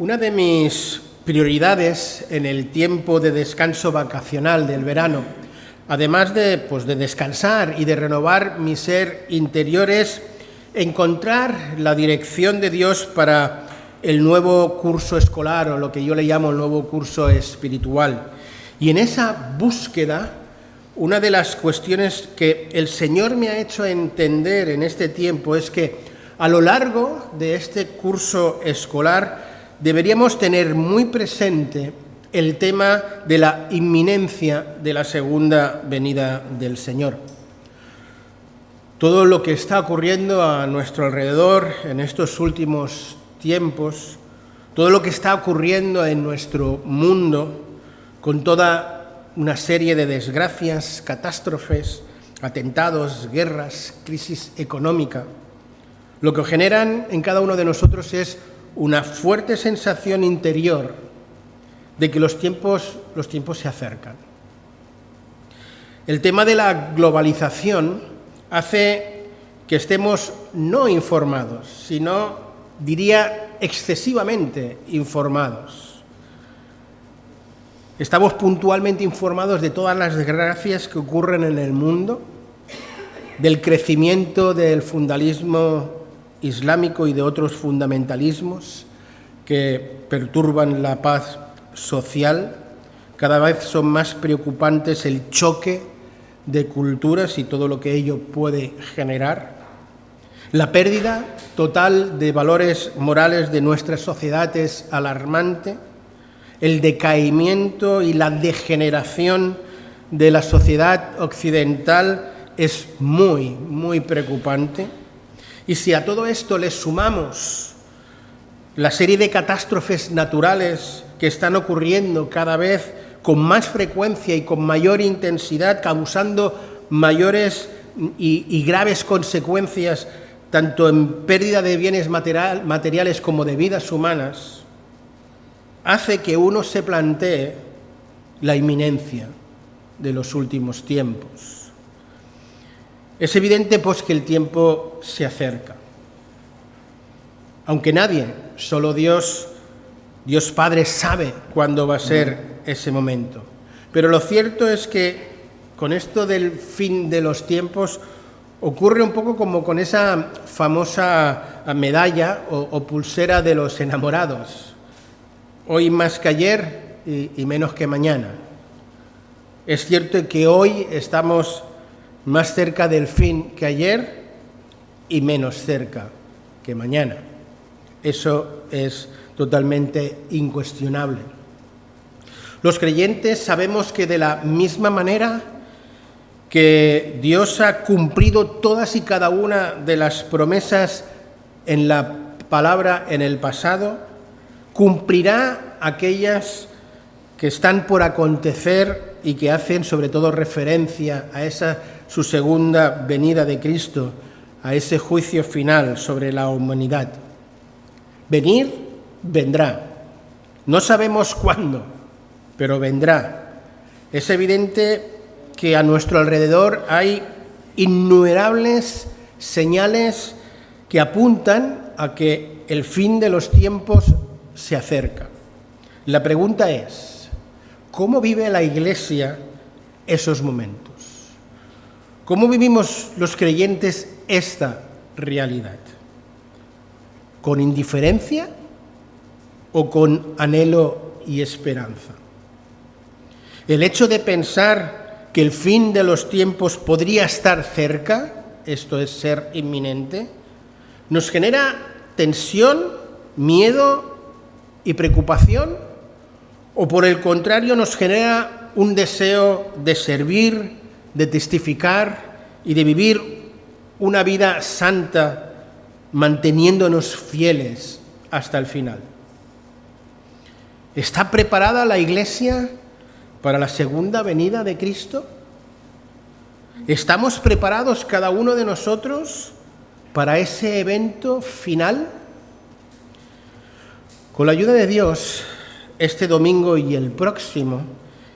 Una de mis prioridades en el tiempo de descanso vacacional del verano, además de descansar y de renovar mi ser interior, es encontrar la dirección de Dios para el nuevo curso escolar, o lo que yo le llamo el nuevo curso espiritual. Y en esa búsqueda, una de las cuestiones que el Señor me ha hecho entender en este tiempo es que a lo largo de este curso escolar deberíamos tener muy presente el tema de la inminencia de la segunda venida del Señor. Todo lo que está ocurriendo a nuestro alrededor en estos últimos tiempos, todo lo que está ocurriendo en nuestro mundo, con toda una serie de desgracias, catástrofes, atentados, guerras, crisis económica, lo que generan en cada uno de nosotros es una fuerte sensación interior de que los tiempos se acercan. El tema de la globalización hace que estemos no informados, sino, diría, excesivamente informados. Estamos puntualmente informados de todas las desgracias que ocurren en el mundo, del crecimiento del fundamentalismo islámico y de otros fundamentalismos que perturban la paz social. Cada vez son más preocupantes el choque de culturas y todo lo que ello puede generar. La pérdida total de valores morales de nuestra sociedad es alarmante. El decaimiento y la degeneración de la sociedad occidental es muy, muy preocupante. Y si a todo esto le sumamos la serie de catástrofes naturales que están ocurriendo cada vez con más frecuencia y con mayor intensidad, causando mayores y graves consecuencias, tanto en pérdida de bienes materiales como de vidas humanas, hace que uno se plantee la inminencia de los últimos tiempos. Es evidente, pues, que el tiempo se acerca. Aunque nadie, solo Dios Padre, sabe cuándo va a ser ese momento. Pero lo cierto es que con esto del fin de los tiempos ocurre un poco como con esa famosa medalla o pulsera de los enamorados. Hoy más que ayer y menos que mañana. Es cierto que hoy estamos más cerca del fin que ayer y menos cerca que mañana. Eso es totalmente incuestionable. Los creyentes sabemos que de la misma manera que Dios ha cumplido todas y cada una de las promesas en la palabra en el pasado, cumplirá aquellas que están por acontecer y que hacen sobre todo referencia a esa su segunda venida de Cristo, a ese juicio final sobre la humanidad. Venir, vendrá. No sabemos cuándo, pero vendrá. Es evidente que a nuestro alrededor hay innumerables señales que apuntan a que el fin de los tiempos se acerca. La pregunta es, ¿cómo vive la Iglesia esos momentos? ¿Cómo vivimos los creyentes esta realidad? ¿Con indiferencia o con anhelo y esperanza? El hecho de pensar que el fin de los tiempos podría estar cerca, esto es ser inminente, nos genera tensión, miedo y preocupación, o por el contrario nos genera un deseo de servir, de testificar y de vivir una vida santa, manteniéndonos fieles hasta el final. ¿Está preparada la Iglesia para la segunda venida de Cristo? ¿Estamos preparados cada uno de nosotros para ese evento final? Con la ayuda de Dios, este domingo y el próximo,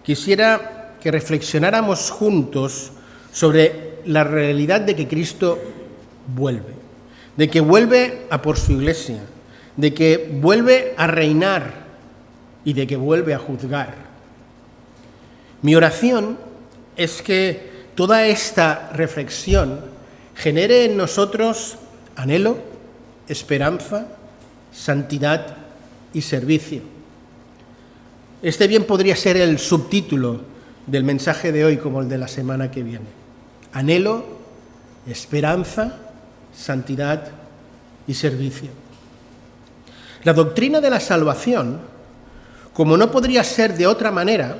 quisiera que reflexionáramos juntos sobre la realidad de que Cristo vuelve, de que vuelve a por su Iglesia, de que vuelve a reinar y de que vuelve a juzgar. Mi oración es que toda esta reflexión genere en nosotros anhelo, esperanza, santidad y servicio. Este bien podría ser el subtítulo del mensaje de hoy como el de la semana que viene. Anhelo, esperanza, santidad y servicio. La doctrina de la salvación, como no podría ser de otra manera,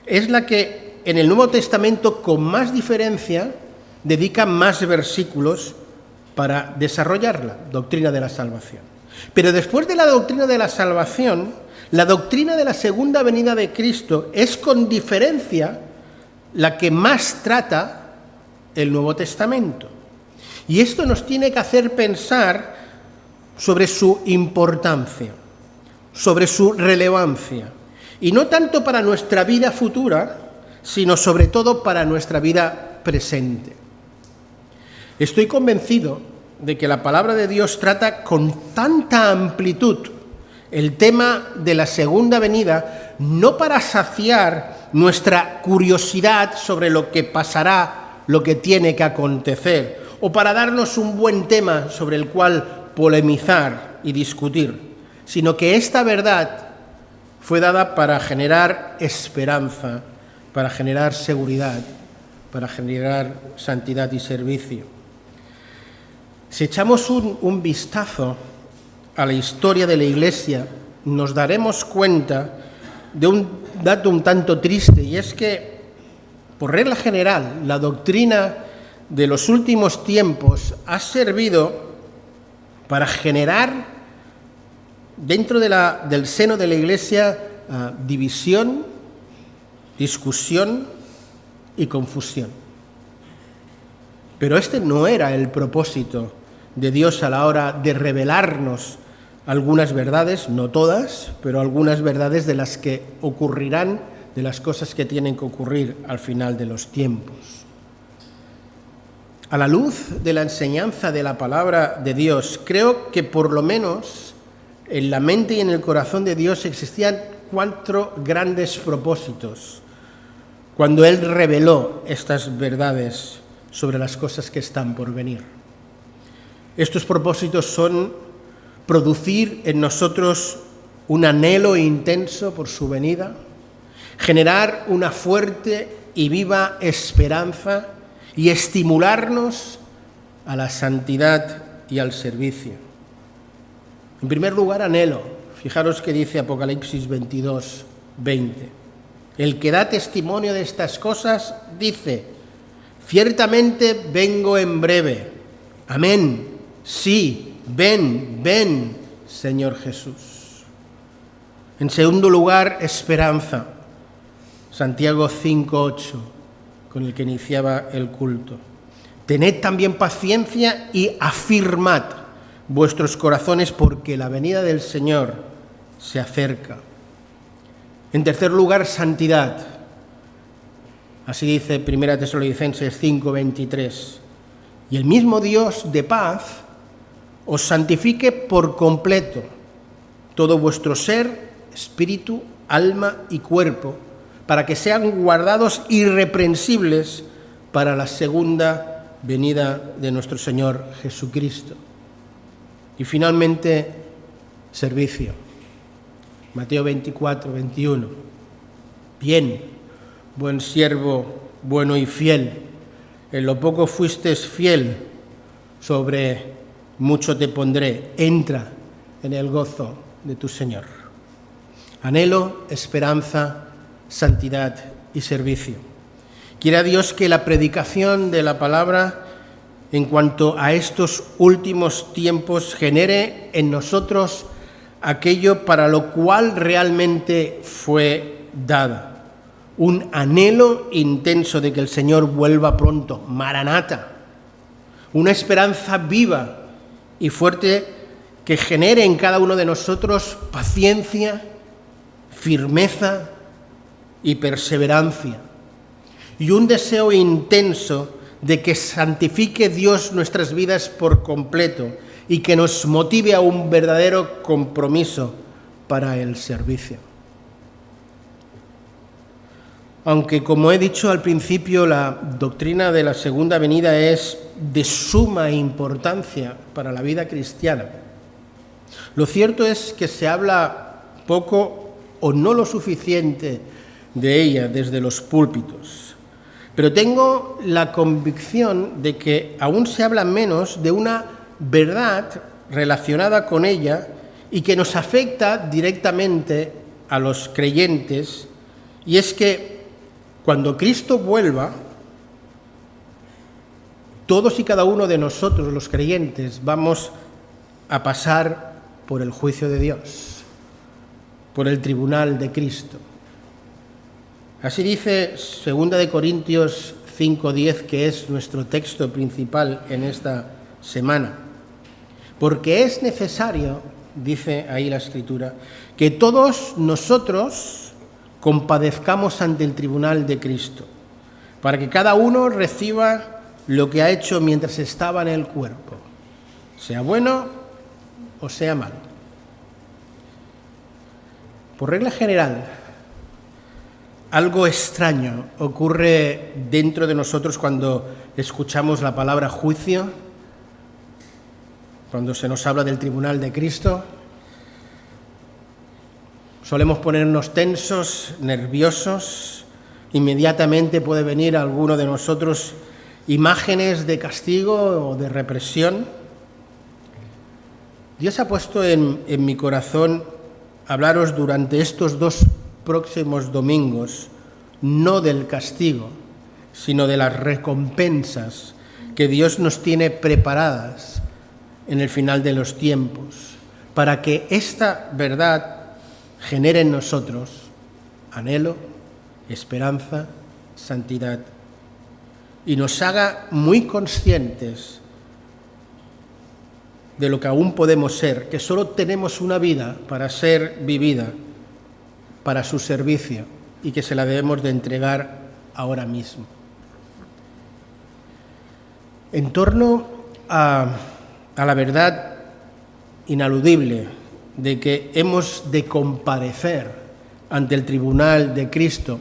es la que en el Nuevo Testamento con más diferencia dedica más versículos para desarrollarla, doctrina de la salvación. Pero después de la doctrina de la salvación, la doctrina de la segunda venida de Cristo es con diferencia la que más trata el Nuevo Testamento. Y esto nos tiene que hacer pensar sobre su importancia, sobre su relevancia, y no tanto para nuestra vida futura, sino sobre todo para nuestra vida presente. Estoy convencido de que la palabra de Dios trata con tanta amplitud el tema de la segunda venida, no para saciar nuestra curiosidad sobre lo que pasará, lo que tiene que acontecer, o para darnos un buen tema sobre el cual polemizar y discutir, sino que esta verdad fue dada para generar esperanza, para generar seguridad, para generar santidad y servicio. Si echamos un vistazo a la historia de la Iglesia, nos daremos cuenta de un dato un tanto triste, y es que, por regla general, la doctrina de los últimos tiempos ha servido para generar dentro del seno de la Iglesia división, discusión y confusión. Pero este no era el propósito de Dios a la hora de revelarnos algunas verdades, no todas, pero algunas verdades de las que ocurrirán, de las cosas que tienen que ocurrir al final de los tiempos. A la luz de la enseñanza de la palabra de Dios, creo que por lo menos en la mente y en el corazón de Dios existían 4 grandes propósitos cuando Él reveló estas verdades sobre las cosas que están por venir. Estos propósitos son producir en nosotros un anhelo intenso por su venida, generar una fuerte y viva esperanza y estimularnos a la santidad y al servicio. En primer lugar, anhelo. Fijaros que dice Apocalipsis 22, 20. El que da testimonio de estas cosas dice: ciertamente vengo en breve. Amén. Sí, ven, ven, Señor Jesús. En segundo lugar, esperanza. Santiago 5, 8. Con el que iniciaba el culto. Tened también paciencia y afirmad vuestros corazones, porque la venida del Señor se acerca. En tercer lugar, santidad. Así dice 1 Tesalonicenses 5, 23. Y el mismo Dios de paz os santifique por completo, todo vuestro ser, espíritu, alma y cuerpo, para que sean guardados irreprensibles para la segunda venida de nuestro Señor Jesucristo. Y finalmente, servicio. Mateo 24, 21. Bien, buen siervo, bueno y fiel. En lo poco fuiste fiel, sobre mucho te pondré. Entra en el gozo de tu Señor. Anhelo, esperanza, santidad y servicio. Quiera Dios que la predicación de la palabra en cuanto a estos últimos tiempos genere en nosotros aquello para lo cual realmente fue dada. Un anhelo intenso de que el Señor vuelva pronto, Maranata. Una esperanza viva y fuerte que genere en cada uno de nosotros paciencia, firmeza y perseverancia, y un deseo intenso de que santifique Dios nuestras vidas por completo y que nos motive a un verdadero compromiso para el servicio. Aunque, como he dicho al principio, la doctrina de la segunda venida es de suma importancia para la vida cristiana, lo cierto es que se habla poco o no lo suficiente de ella desde los púlpitos. Pero tengo la convicción de que aún se habla menos de una verdad relacionada con ella y que nos afecta directamente a los creyentes, y es que cuando Cristo vuelva, todos y cada uno de nosotros, los creyentes, vamos a pasar por el juicio de Dios, por el tribunal de Cristo. Así dice 2 Corintios 5:10, que es nuestro texto principal en esta semana. Porque es necesario, dice ahí la Escritura, que todos nosotros compadezcamos ante el tribunal de Cristo, para que cada uno reciba lo que ha hecho mientras estaba en el cuerpo, sea bueno o sea malo. Por regla general, algo extraño ocurre dentro de nosotros cuando escuchamos la palabra juicio, cuando se nos habla del tribunal de Cristo. Solemos ponernos tensos, nerviosos. Inmediatamente puede venir a alguno de nosotros imágenes de castigo o de represión. Dios ha puesto en mi corazón hablaros durante estos 2 próximos domingos, no del castigo, sino de las recompensas que Dios nos tiene preparadas en el final de los tiempos, para que esta verdad genere en nosotros anhelo, esperanza, santidad, y nos haga muy conscientes de lo que aún podemos ser, que solo tenemos una vida para ser vivida para su servicio y que se la debemos de entregar ahora mismo. En torno a la verdad inaludible de que hemos de comparecer ante el tribunal de Cristo,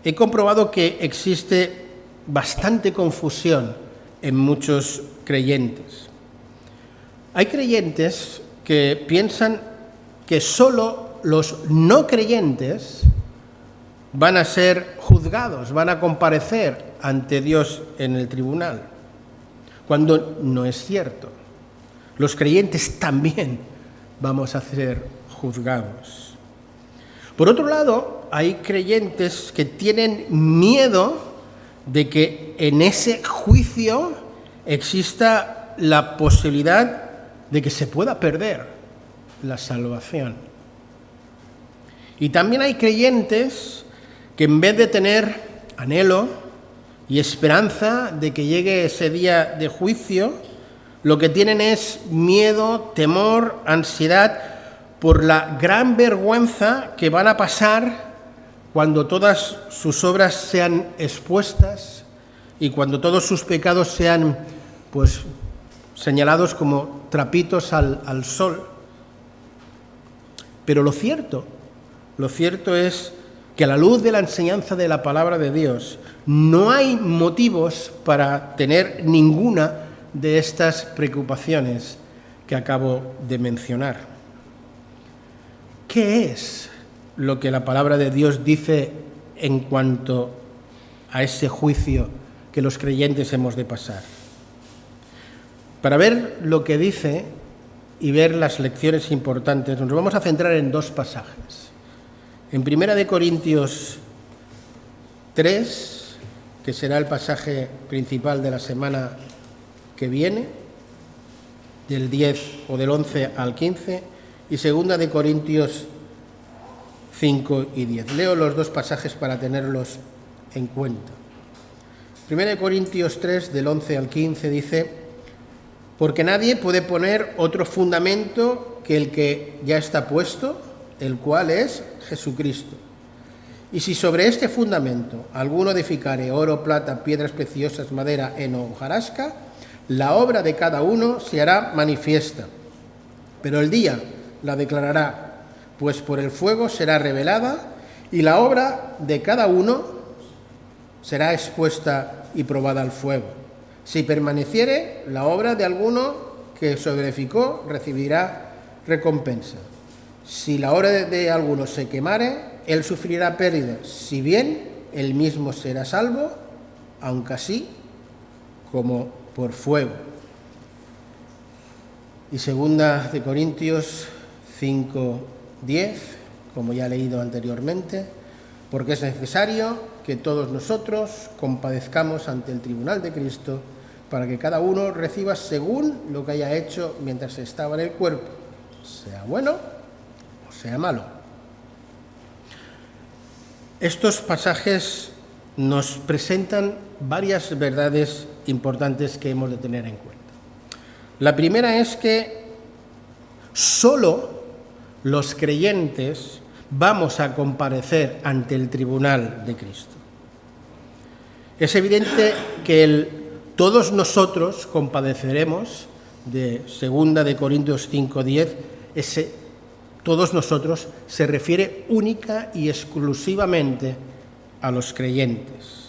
he comprobado que existe bastante confusión en muchos creyentes. Hay creyentes que piensan que solo los no creyentes van a ser juzgados, van a comparecer ante Dios en el tribunal, cuando no es cierto. Los creyentes también vamos a ser juzgados. Por otro lado, hay creyentes que tienen miedo de que en ese juicio exista la posibilidad de que se pueda perder la salvación. Y también hay creyentes que en vez de tener anhelo y esperanza de que llegue ese día de juicio, lo que tienen es miedo, temor, ansiedad por la gran vergüenza que van a pasar cuando todas sus obras sean expuestas y cuando todos sus pecados sean señalados como trapitos al sol. Pero lo cierto es que a la luz de la enseñanza de la palabra de Dios no hay motivos para tener ninguna de estas preocupaciones que acabo de mencionar. ¿Qué es lo que la palabra de Dios dice en cuanto a ese juicio que los creyentes hemos de pasar? Para ver lo que dice y ver las lecciones importantes, nos vamos a centrar en 2 pasajes. En 1 Corintios 3, que será el pasaje principal de la semana que viene, del 10 o del 11 al 15, y 2 Corintios 5 y 10. Leo los 2 pasajes para tenerlos en cuenta. 1 Corintios 3, del 11 al 15, dice: porque nadie puede poner otro fundamento que el que ya está puesto, el cual es Jesucristo. Y si sobre este fundamento alguno edificare oro, plata, piedras preciosas, madera, heno o hojarasca, la obra de cada uno se hará manifiesta, pero el día la declarará, pues por el fuego será revelada y la obra de cada uno será expuesta y probada al fuego. Si permaneciere, la obra de alguno que se edificó recibirá recompensa. Si la obra de alguno se quemare, él sufrirá pérdida, si bien él mismo será salvo, aunque así como por fuego. Y 2 de Corintios 5:10, como ya he leído anteriormente, porque es necesario que todos nosotros compadezcamos ante el tribunal de Cristo, para que cada uno reciba según lo que haya hecho mientras estaba en el cuerpo, sea bueno o sea malo. Estos pasajes nos presentan varias verdades importantes que hemos de tener en cuenta. La primera es que solo los creyentes vamos a comparecer ante el tribunal de Cristo. Es evidente que todos nosotros compadeceremos, de 2 de Corintios 5:10, todos nosotros se refiere única y exclusivamente a los creyentes.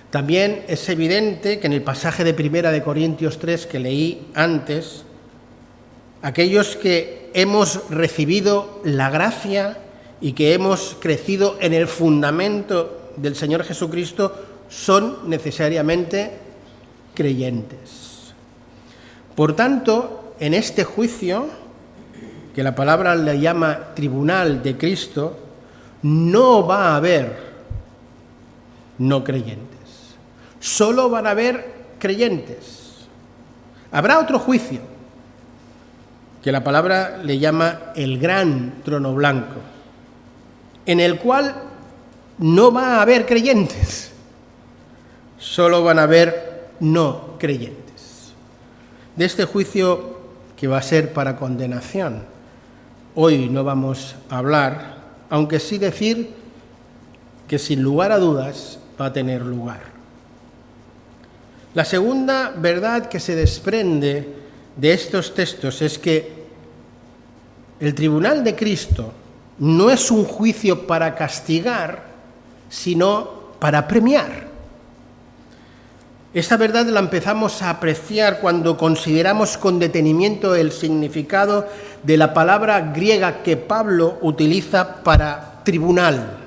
También es evidente que en el pasaje de 1 de Corintios 3 que leí antes, aquellos que hemos recibido la gracia y que hemos crecido en el fundamento del Señor Jesucristo son necesariamente creyentes. Por tanto, en este juicio, que la palabra le llama tribunal de Cristo, no va a haber no creyentes. Solo van a haber creyentes. Habrá otro juicio, que la palabra le llama el gran trono blanco, en el cual no va a haber creyentes, solo van a haber no creyentes. De este juicio, que va a ser para condenación, hoy no vamos a hablar, aunque sí decir que sin lugar a dudas va a tener lugar. La segunda verdad que se desprende de estos textos es que el tribunal de Cristo no es un juicio para castigar, sino para premiar. Esta verdad la empezamos a apreciar cuando consideramos con detenimiento el significado de la palabra griega que Pablo utiliza para tribunal.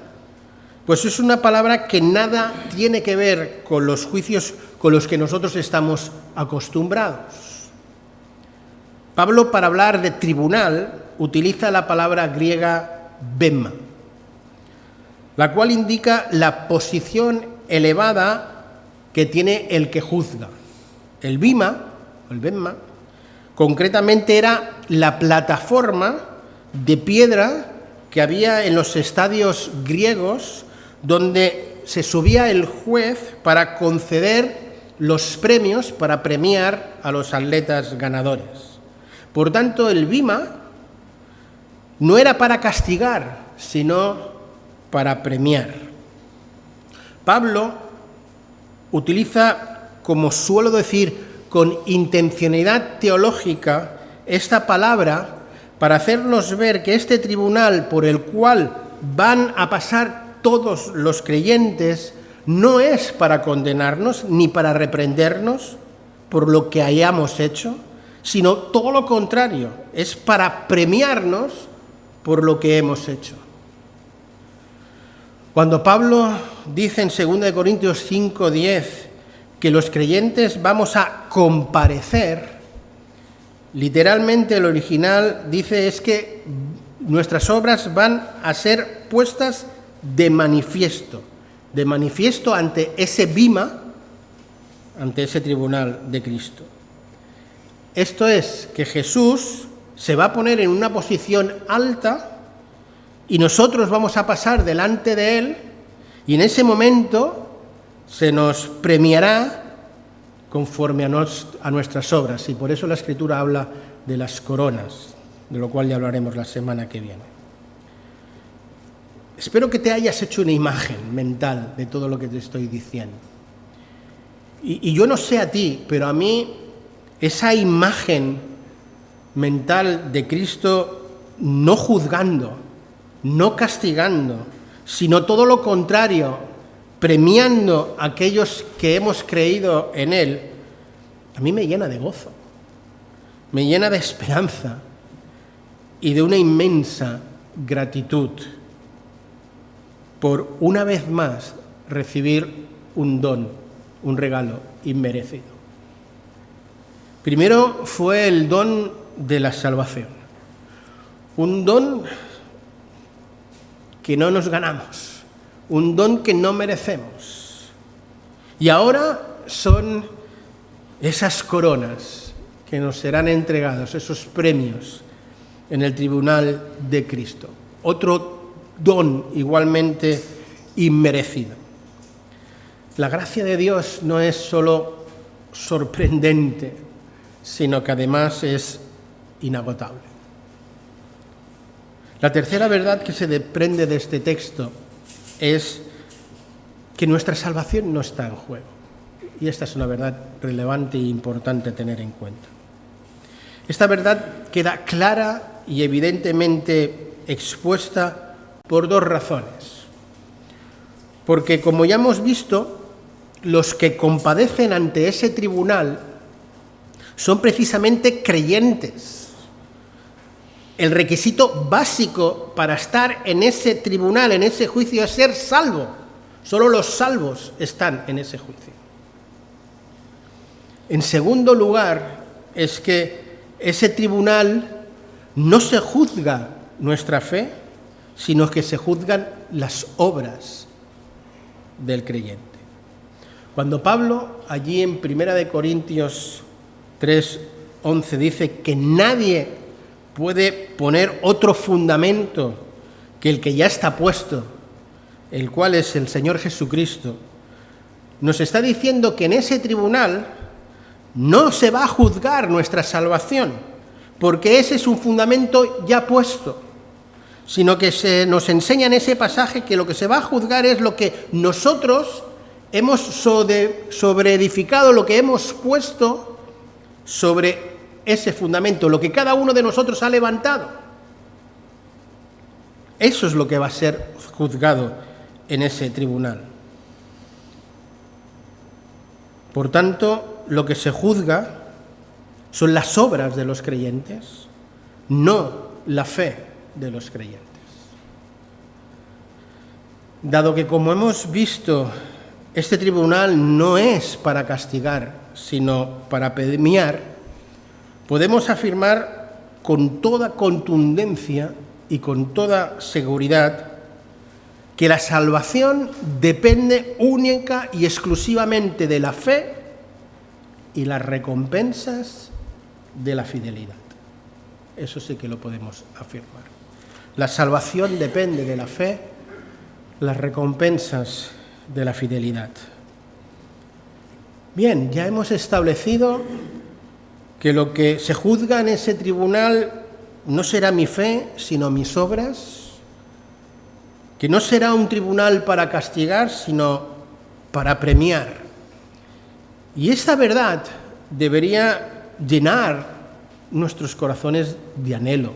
Pues es una palabra que nada tiene que ver con los juicios con los que nosotros estamos acostumbrados. Pablo, para hablar de tribunal, utiliza la palabra griega bema, la cual indica la posición elevada que tiene el que juzga. El bema, concretamente era la plataforma de piedra que había en los estadios griegos donde se subía el juez para conceder los premios, para premiar a los atletas ganadores. Por tanto, el bima no era para castigar, sino para premiar. Pablo utiliza, como suelo decir, con intencionalidad teológica, esta palabra para hacernos ver que este tribunal por el cual van a pasar todos los creyentes no es para condenarnos ni para reprendernos por lo que hayamos hecho, sino todo lo contrario, es para premiarnos por lo que hemos hecho. Cuando Pablo dice en 2 Corintios 5:10 que los creyentes vamos a comparecer, literalmente el original dice es que nuestras obras van a ser puestas de manifiesto ante ese bima, ante ese tribunal de Cristo. Esto es que Jesús se va a poner en una posición alta y nosotros vamos a pasar delante de Él y en ese momento se nos premiará conforme a nuestras obras. Y por eso la Escritura habla de las coronas, de lo cual ya hablaremos la semana que viene. Espero que te hayas hecho una imagen mental de todo lo que te estoy diciendo. Y yo no sé a ti, pero a mí esa imagen mental de Cristo no juzgando, no castigando, sino todo lo contrario, premiando a aquellos que hemos creído en Él, a mí me llena de gozo, me llena de esperanza y de una inmensa gratitud por una vez más recibir un don, un regalo inmerecido. Primero fue el don de la salvación, un don que no nos ganamos, un don que no merecemos. Y ahora son esas coronas que nos serán entregados, esos premios en el tribunal de Cristo. Otro don igualmente inmerecido. La gracia de Dios no es solo sorprendente, sino que además es inagotable. La tercera verdad que se desprende de este texto es que nuestra salvación no está en juego. Y esta es una verdad relevante e importante tener en cuenta. Esta verdad queda clara y evidentemente expuesta por dos razones. Porque, como ya hemos visto, los que compadecen ante ese tribunal son precisamente creyentes. El requisito básico para estar en ese tribunal, en ese juicio, es ser salvo. Solo los salvos están en ese juicio. En segundo lugar, es que ese tribunal no se juzga nuestra fe, sino que se juzgan las obras del creyente. Cuando Pablo, allí en 1 Corintios 3:11, dice que nadie puede poner otro fundamento que el que ya está puesto, el cual es el Señor Jesucristo, nos está diciendo que en ese tribunal no se va a juzgar nuestra salvación, porque ese es un fundamento ya puesto, sino que se nos enseña en ese pasaje que lo que se va a juzgar es lo que nosotros hemos sobreedificado, lo que hemos puesto sobre ese fundamento, lo que cada uno de nosotros ha levantado. Eso es lo que va a ser juzgado en ese tribunal. Por tanto, lo que se juzga son las obras de los creyentes, no la fe de los creyentes. Dado que, como hemos visto, este tribunal no es para castigar, sino para premiar, podemos afirmar con toda contundencia y con toda seguridad que la salvación depende única y exclusivamente de la fe y las recompensas de la fidelidad. Eso sí que lo podemos afirmar. La salvación depende de la fe, las recompensas de la fidelidad. Bien, ya hemos establecido que lo que se juzga en ese tribunal no será mi fe, sino mis obras, que no será un tribunal para castigar, sino para premiar. Y esta verdad debería llenar nuestros corazones de anhelo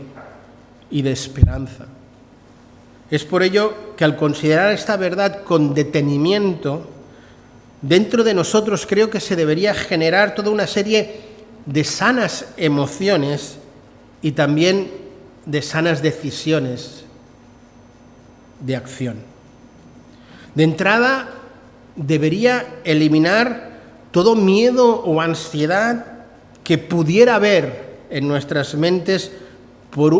y de esperanza. Es por ello que al considerar esta verdad con detenimiento, dentro de nosotros creo que se debería generar toda una serie de sanas emociones y también de sanas decisiones de acción. De entrada, debería eliminar todo miedo o ansiedad que pudiera haber en nuestras mentes por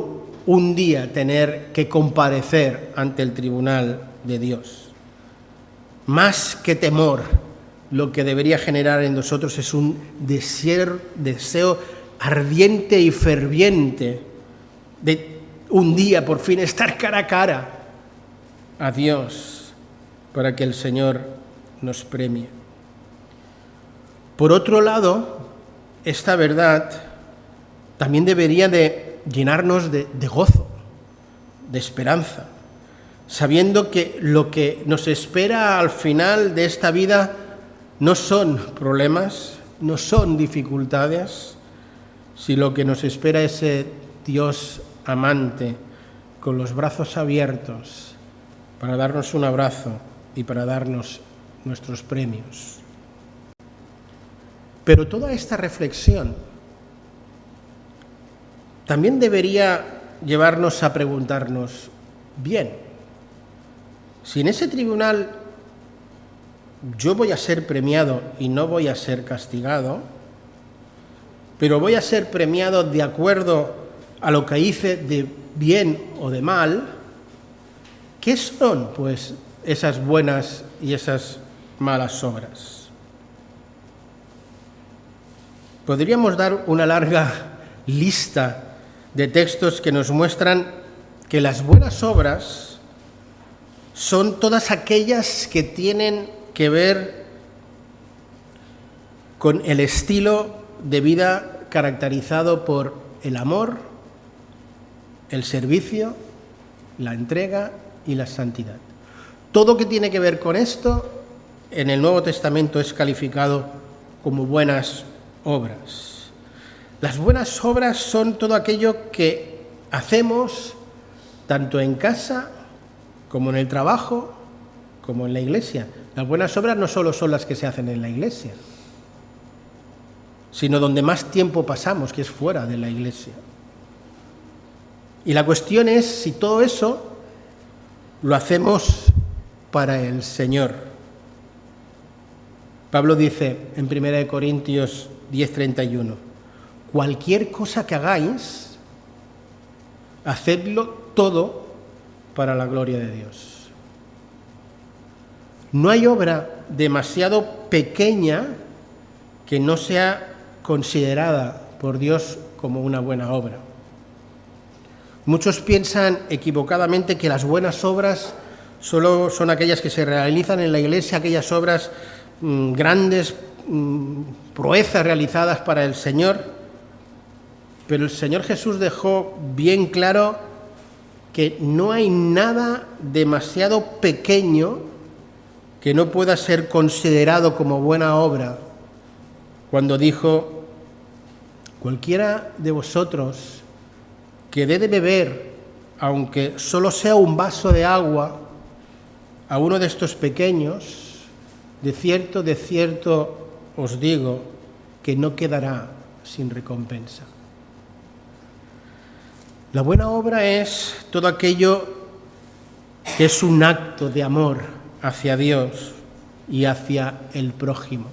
un día tener que comparecer ante el tribunal de Dios. Más que temor, lo que debería generar en nosotros es un deseo ardiente y ferviente de un día por fin estar cara a cara a Dios para que el Señor nos premie. Por otro lado, esta verdad también debería de llenarnos de gozo, de esperanza, sabiendo que lo que nos espera al final de esta vida no son problemas, no son dificultades, si lo que nos espera es ese Dios amante, con los brazos abiertos, para darnos un abrazo y para darnos nuestros premios. Pero toda esta reflexión también debería llevarnos a preguntarnos, bien, si en ese tribunal yo voy a ser premiado y no voy a ser castigado, pero voy a ser premiado de acuerdo a lo que hice de bien o de mal, ¿qué son, pues, esas buenas y esas malas obras? Podríamos dar una larga lista de textos que nos muestran que las buenas obras son todas aquellas que tienen que ver con el estilo de vida caracterizado por el amor, el servicio, la entrega y la santidad. Todo que tiene que ver con esto en el Nuevo Testamento es calificado como buenas obras. Las buenas obras son todo aquello que hacemos tanto en casa como en el trabajo, como en la iglesia. Las buenas obras no solo son las que se hacen en la iglesia, sino donde más tiempo pasamos, que es fuera de la iglesia. Y la cuestión es si todo eso lo hacemos para el Señor. Pablo dice en 1 Corintios 10:31, cualquier cosa que hagáis, hacedlo todo para la gloria de Dios. No hay obra demasiado pequeña que no sea considerada por Dios como una buena obra. Muchos piensan equivocadamente que las buenas obras solo son aquellas que se realizan en la iglesia, aquellas obras grandes, proezas realizadas para el Señor. Pero el Señor Jesús dejó bien claro que no hay nada demasiado pequeño que no pueda ser considerado como buena obra, cuando dijo, cualquiera de vosotros que dé de beber, aunque solo sea un vaso de agua, a uno de estos pequeños, de cierto os digo que no quedará sin recompensa. La buena obra es todo aquello que es un acto de amor hacia Dios y hacia el prójimo.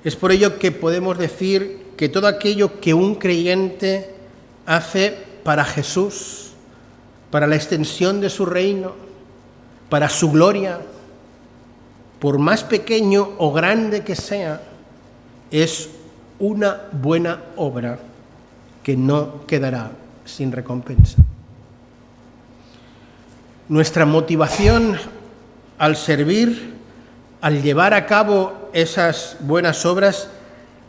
Es por ello que podemos decir que todo aquello que un creyente hace para Jesús, para la extensión de su reino, para su gloria, por más pequeño o grande que sea, es una buena obra que no quedará sin recompensa. Nuestra motivación al servir, al llevar a cabo esas buenas obras,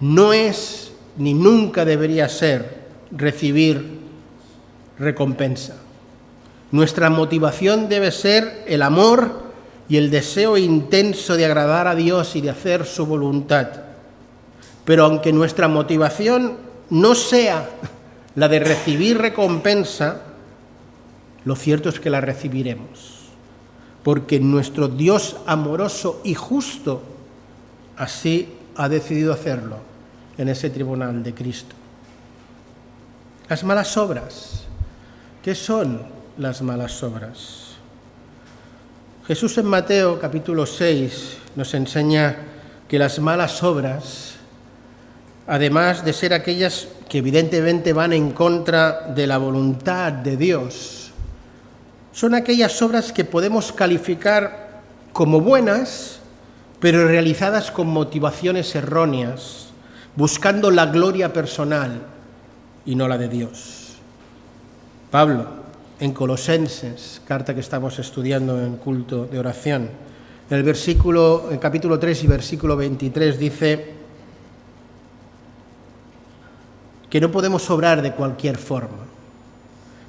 no es ni nunca debería ser recibir recompensa. Nuestra motivación debe ser el amor y el deseo intenso de agradar a Dios y de hacer su voluntad. Pero aunque nuestra motivación no sea la de recibir recompensa, lo cierto es que la recibiremos, porque nuestro Dios amoroso y justo así ha decidido hacerlo en ese tribunal de Cristo. Las malas obras. ¿Qué son las malas obras? Jesús en Mateo capítulo 6 nos enseña que las malas obras, además de ser aquellas que evidentemente van en contra de la voluntad de Dios, son aquellas obras que podemos calificar como buenas, pero realizadas con motivaciones erróneas, buscando la gloria personal y no la de Dios. Pablo, en Colosenses, carta que estamos estudiando en culto de oración, en capítulo 3 y versículo 23 dice que no podemos obrar de cualquier forma,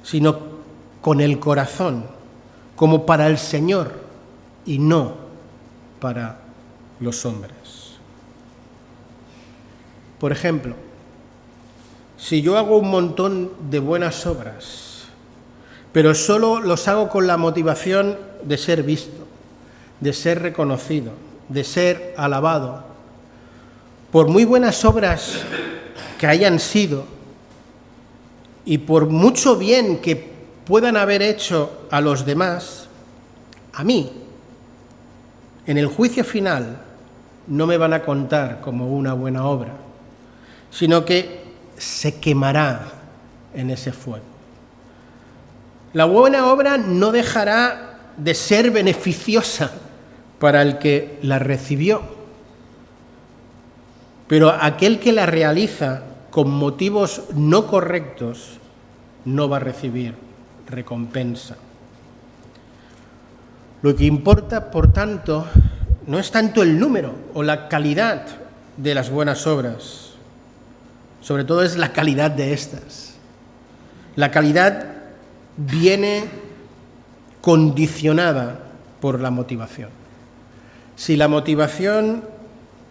sino con el corazón, como para el Señor y no para los hombres. Por ejemplo, si yo hago un montón de buenas obras, pero solo los hago con la motivación de ser visto, de ser reconocido, de ser alabado, por muy buenas obras que hayan sido y por mucho bien que puedan haber hecho a los demás, a mí, en el juicio final, no me van a contar como una buena obra, sino que se quemará en ese fuego. La buena obra no dejará de ser beneficiosa para el que la recibió, pero aquel que la realiza con motivos no correctos no va a recibir recompensa. Lo que importa, por tanto, no es tanto el número o la calidad de las buenas obras, sobre todo es la calidad de estas. La calidad viene condicionada por la motivación. Si la motivación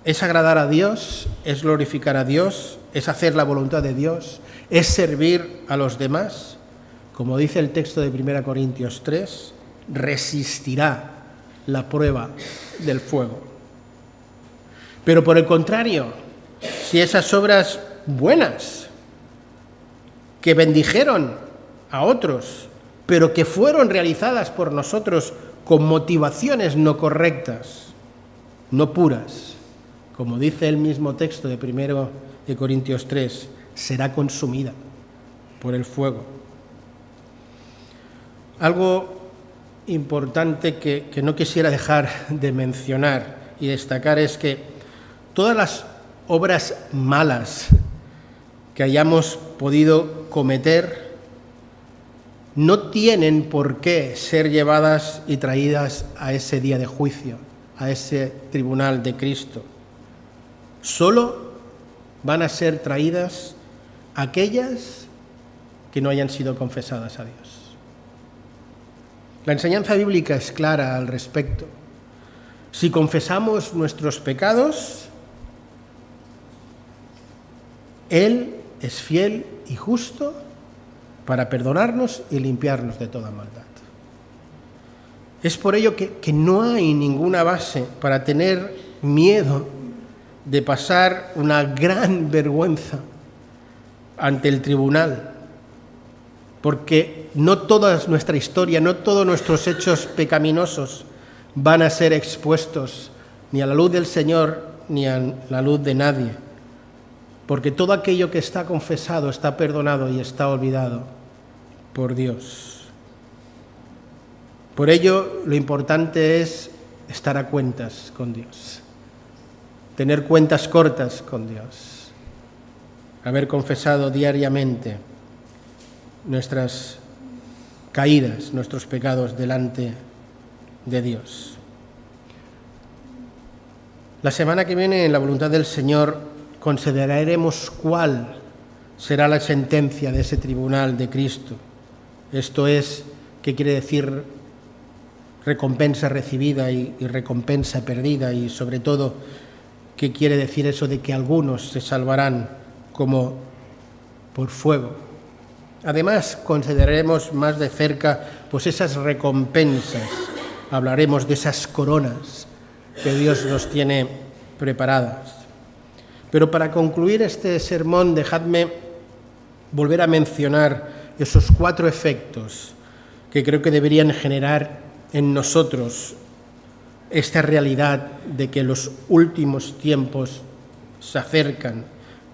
es agradar a Dios, es glorificar a Dios, es hacer la voluntad de Dios, es servir a los demás, como dice el texto de 1 Corintios 3, resistirá la prueba del fuego. Pero por el contrario, si esas obras buenas que bendijeron a otros, pero que fueron realizadas por nosotros con motivaciones no correctas, no puras, como dice el mismo texto de 1 Corintios 3, será consumida por el fuego. Algo importante que no quisiera dejar de mencionar y destacar es que todas las obras malas que hayamos podido cometer no tienen por qué ser llevadas y traídas a ese día de juicio, a ese tribunal de Cristo. Solo van a ser traídas aquellas que no hayan sido confesadas a Dios. La enseñanza bíblica es clara al respecto. Si confesamos nuestros pecados, Él es fiel y justo para perdonarnos y limpiarnos de toda maldad. Es por ello que no hay ninguna base para tener miedo de pasar una gran vergüenza ante el tribunal, porque no toda nuestra historia, no todos nuestros hechos pecaminosos van a ser expuestos ni a la luz del Señor ni a la luz de nadie, porque todo aquello que está confesado está perdonado y está olvidado por Dios. Por ello, lo importante es estar a cuentas con Dios, tener cuentas cortas con Dios, haber confesado diariamente nuestras caídas, nuestros pecados delante de Dios. La semana que viene, en la voluntad del Señor, consideraremos cuál será la sentencia de ese tribunal de Cristo. Esto es, ¿qué quiere decir recompensa recibida y recompensa perdida? Y sobre todo, ¿qué quiere decir eso de que algunos se salvarán como por fuego? Además, consideraremos más de cerca pues esas recompensas. Hablaremos de esas coronas que Dios nos tiene preparadas. Pero para concluir este sermón, dejadme volver a mencionar esos 4 efectos que creo que deberían generar en nosotros esta realidad de que los últimos tiempos se acercan,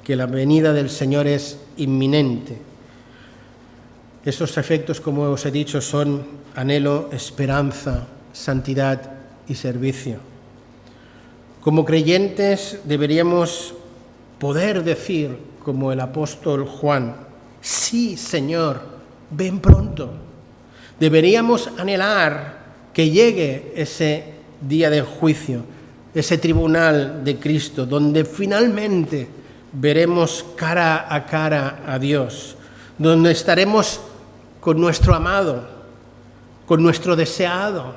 que la venida del Señor es inminente. Esos efectos, como os he dicho, son anhelo, esperanza, santidad y servicio. Como creyentes deberíamos poder decir, como el apóstol Juan, sí, Señor, ven pronto. Deberíamos anhelar que llegue ese día de juicio, ese tribunal de Cristo, donde finalmente veremos cara a Dios, donde estaremos con nuestro amado, con nuestro deseado,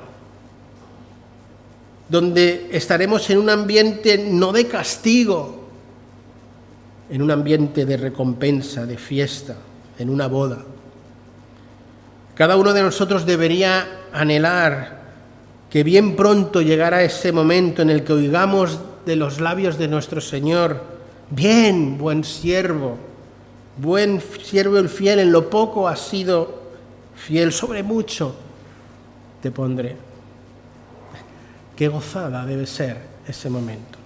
donde estaremos en un ambiente no de castigo, en un ambiente de recompensa, de fiesta, en una boda. Cada uno de nosotros debería anhelar que bien pronto llegara ese momento en el que oigamos de los labios de nuestro Señor: bien, buen siervo el fiel, en lo poco has sido fiel, sobre mucho te pondré. Qué gozada debe ser ese momento.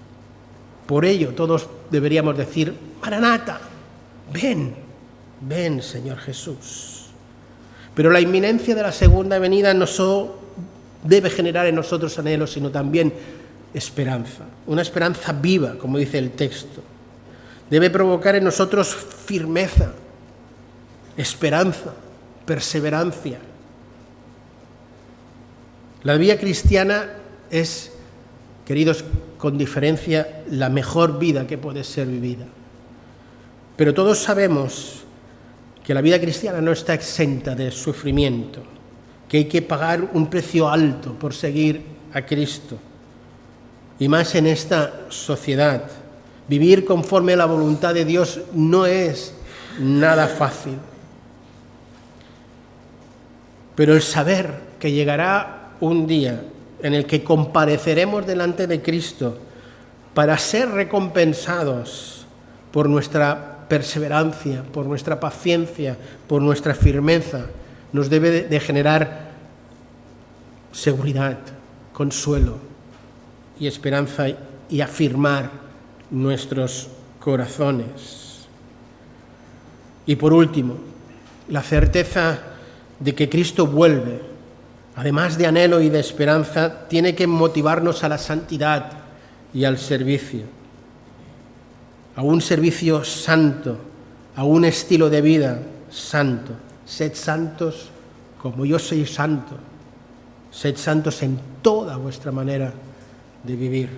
Por ello todos deberíamos decir: Maranata, ven, ven Señor Jesús. Pero la inminencia de la segunda venida no solo debe generar en nosotros anhelos, sino también esperanza, una esperanza viva, como dice el texto. Debe provocar en nosotros firmeza, esperanza, perseverancia. La vida cristiana es, queridos, con diferencia, la mejor vida que puede ser vivida. Pero todos sabemos que la vida cristiana no está exenta de sufrimiento, que hay que pagar un precio alto por seguir a Cristo. Y más en esta sociedad, vivir conforme a la voluntad de Dios no es nada fácil. Pero el saber que llegará un día en el que compareceremos delante de Cristo para ser recompensados por nuestra perseverancia, por nuestra paciencia, por nuestra firmeza, nos debe de generar seguridad, consuelo y esperanza, y afirmar nuestros corazones. Y por último, la certeza de que Cristo vuelve, además de anhelo y de esperanza, tiene que motivarnos a la santidad y al servicio, a un servicio santo, a un estilo de vida santo. Sed santos como yo soy santo. Sed santos en toda vuestra manera de vivir.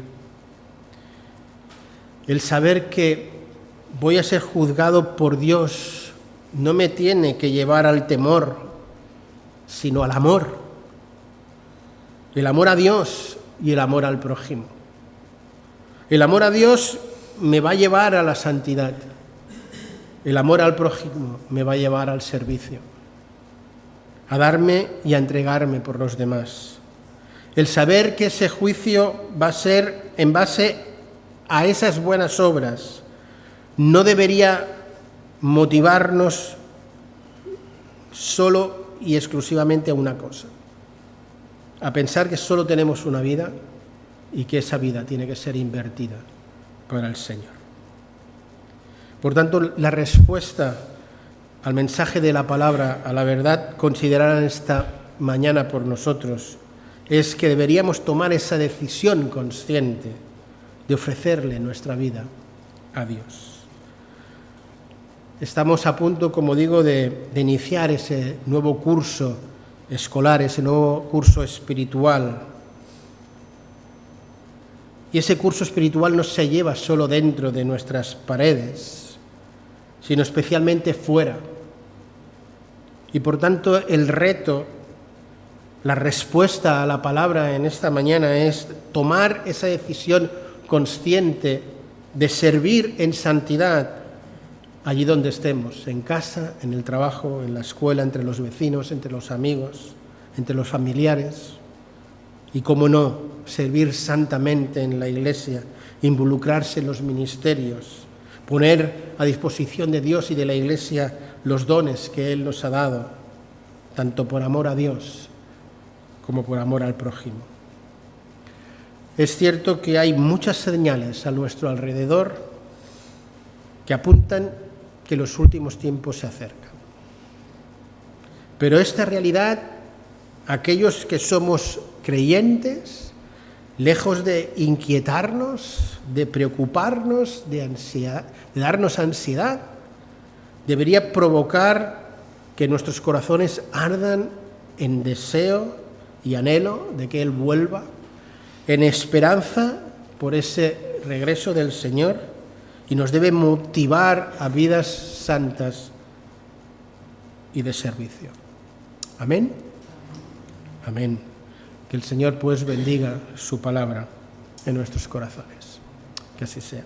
El saber que voy a ser juzgado por Dios no me tiene que llevar al temor, sino al amor. El amor a Dios y el amor al prójimo. El amor a Dios me va a llevar a la santidad. El amor al prójimo me va a llevar al servicio, a darme y a entregarme por los demás. El saber que ese juicio va a ser en base a esas buenas obras no debería motivarnos solo y exclusivamente a una cosa: a pensar que solo tenemos una vida y que esa vida tiene que ser invertida para el Señor. Por tanto, la respuesta al mensaje de la palabra, a la verdad considerada esta mañana por nosotros, es que deberíamos tomar esa decisión consciente de ofrecerle nuestra vida a Dios. Estamos a punto, como digo, de iniciar ese nuevo curso escolar, ese nuevo curso espiritual. Y ese curso espiritual no se lleva solo dentro de nuestras paredes, sino especialmente fuera. Y por tanto, el reto, la respuesta a la palabra en esta mañana es tomar esa decisión consciente de servir en santidad allí donde estemos, en casa, en el trabajo, en la escuela, entre los vecinos, entre los amigos, entre los familiares. Y cómo no, servir santamente en la iglesia, involucrarse en los ministerios, poner a disposición de Dios y de la iglesia los dones que Él nos ha dado, tanto por amor a Dios como por amor al prójimo. Es cierto que hay muchas señales a nuestro alrededor que apuntan que los últimos tiempos se acercan. Pero esta realidad, aquellos que somos creyentes, lejos de inquietarnos, de preocuparnos, de ansiedad, de darnos ansiedad, debería provocar que nuestros corazones ardan en deseo y anhelo de que Él vuelva, en esperanza por ese regreso del Señor, y nos debe motivar a vidas santas y de servicio. Amén. Amén. Que el Señor pues bendiga su palabra en nuestros corazones. Que así sea.